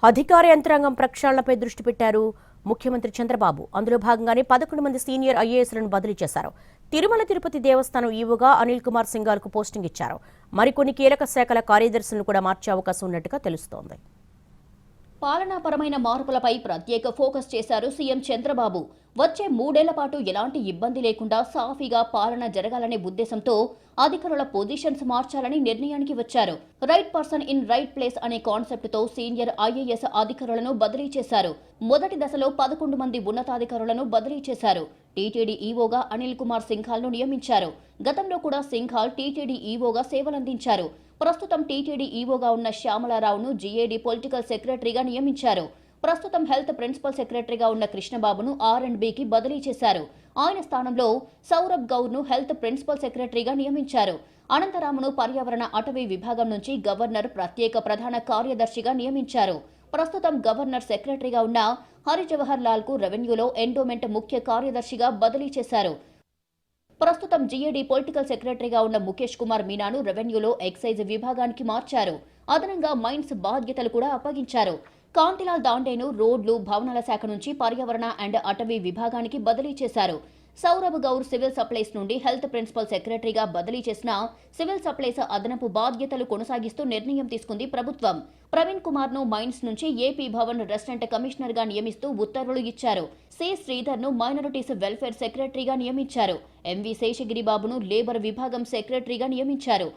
అధికార యంత్రాంగం ప్రక్షాళనపై దృష్టి పెట్టారు ముఖ్యమంత్రి చంద్రబాబు. అందులో భాగంగానే 11 మంది సీనియర్ ఐఏఎస్లను బదిలీ చేశారు. తిరుమల తిరుపతి దేవస్థానం ఈవోగా అనిల్ కుమార్ సింఘాల్కు పోస్టింగ్ ఇచ్చారు. మరికొన్ని కీలక శాఖల కార్యదర్శులను కూడా మార్చే అవకాశం ఉన్నట్టుగా తెలుస్తోంది. పాలనాపరమైన మార్పులపై ప్రత్యేక ఫోకస్ చేశారు సీఎం చంద్రబాబు. వచ్చే 3 ఏళ్ల పాటు ఎలాంటి ఇబ్బంది లేకుండా సాఫీగా పాలన జరగాలనే ఉద్దేశంతో అధికారుల పొజిషన్స్ మార్చాలని నిర్ణయానికి వచ్చారు. Right person in right place అనే కాన్సెప్ట్ తో సీనియర్ ఐఏఎస్ అధికారులను బదిలీ చేశారు. మొదటి దశలో 11 మంది ఉన్నతాధికారులను బదిలీ చేశారు. టీటీడీ ఈవోగా అనిల్ కుమార్ సింఘాల్ను నియమించారు. గతంలో కూడా సింఘాల్ టీటీడీ ఈవోగా సేవలందించారు. ప్రస్తుతం టీటీడీ ఈవోగా ఉన్న శ్యామలారావును జీఏడీ పొలిటికల్ సెక్రటరీగా నియమించారు. ప్రస్తుతం హెల్త్ ప్రిన్సిపల్ సెక్రటరీగా ఉన్న కృష్ణబాబును R&Bకి బదిలీ చేశారు. ఆయన స్థానంలో సౌరభ్ గౌర్ను హెల్త్ ప్రిన్సిపల్ సెక్రటరీగా నియమించారు. అనంతరామును పర్యావరణ అటవీ విభాగం నుంచి గవర్నర్ ప్రత్యేక ప్రధాన కార్యదర్శిగా నియమించారు. ప్రస్తుతం గవర్నర్ సెక్రటరీగా ఉన్న హరిజవహర్ లాల్ కు రెవెన్యూలో ఎండోమెంట్ ముఖ్య కార్యదర్శిగా బదిలీ చేశారు. ప్రస్తుతం జీఏడీ పొలిటికల్ సెక్రటరీగా ఉన్న ముఖేష్ కుమార్ మీనాను రెవెన్యూలో ఎక్సైజ్ విభాగానికి మార్చారు. అదనంగా మైన్స్ బాధ్యతలు కూడా అప్పగించారు. కాంతిలాల్ దాండేను రోడ్లు భవనాల శాఖ నుంచి పర్యావరణ అండ్ అటవీ విభాగానికి బదిలీ చేశారు. సౌరభ్ గౌర్ సివిల్ సప్లైస్ నుండి హెల్త్ ప్రిన్సిపల్ సెక్రటరీగా బదిలీ చేసిన సివిల్ సప్లైస్ అదనపు బాధ్యతలు కొనసాగిస్తూ నిర్ణయం తీసుకుంది ప్రభుత్వం. ప్రవీణ్ కుమార్ ను మైన్స్ నుంచి ఏపీ భవన్ రెసిడెంట్ కమిషనర్ గా నియమిస్తూ ఉత్తర్వులు ఇచ్చారు. సి శ్రీధర్ ను మైనారిటీస్ వెల్ఫేర్ సెక్రటరీగా నియమించారు. ఎంవి శేషగిరిబాబును లేబర్ విభాగం సెక్రటరీగా నియమించారు.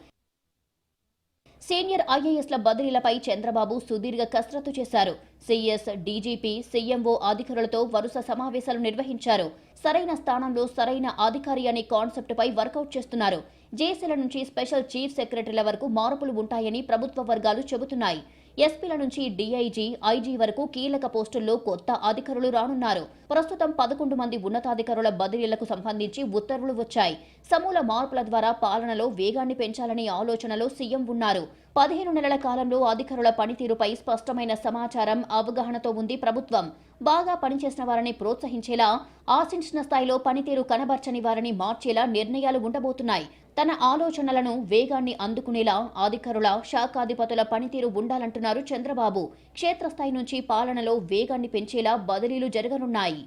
సీనియర్ ఐఏఎస్ల బదిలీలపై చంద్రబాబు సుదీర్ఘ కసరత్తు చేశారు. సీఎస్, డీజీపీ, సీఎంఓ అధికారులతో వరుస సమావేశాలు నిర్వహించారు. సరైన స్థానంలో సరైన అధికారి అనే కాన్సెప్ట్పై వర్కౌట్ చేస్తున్నారు. జేసీల నుంచి స్పెషల్ చీఫ్ సెక్రటరీల వరకు మార్పులు ఉంటాయని ప్రభుత్వ వర్గాలు చెబుతున్నాయి. ఎస్పీల నుంచి డీఐజీ, ఐజీ వరకు కీలక పోస్టుల్లో కొత్త అధికారులు రానున్నారు. ప్రస్తుతం 11 మంది ఉన్నతాధికారుల బదిలీలకు సంబంధించి ఉత్తర్వులు వచ్చాయి. సమూల మార్పుల ద్వారా పాలనలో వేగాన్ని పెంచాలనే ఆలోచనలో సీఎం ఉన్నారు. 15 నెలల కాలంలో అధికారుల పనితీరుపై స్పష్టమైన సమాచారం, అవగాహనతో ఉంది ప్రభుత్వం. బాగా పనిచేసిన వారిని ప్రోత్సహించేలా, ఆశించిన స్థాయిలో పనితీరు కనబర్చని వారిని మార్చేలా నిర్ణయాలు ఉండబోతున్నాయి. తన ఆలోచనలను వేగాన్ని అందుకునేలా అధికారుల, శాఖాధిపతుల పనితీరు ఉండాలంటున్నారు చంద్రబాబు. క్షేత్రస్థాయి నుంచి పాలనలో వేగాన్ని పెంచేలా బదిలీలు జరగనున్నాయి.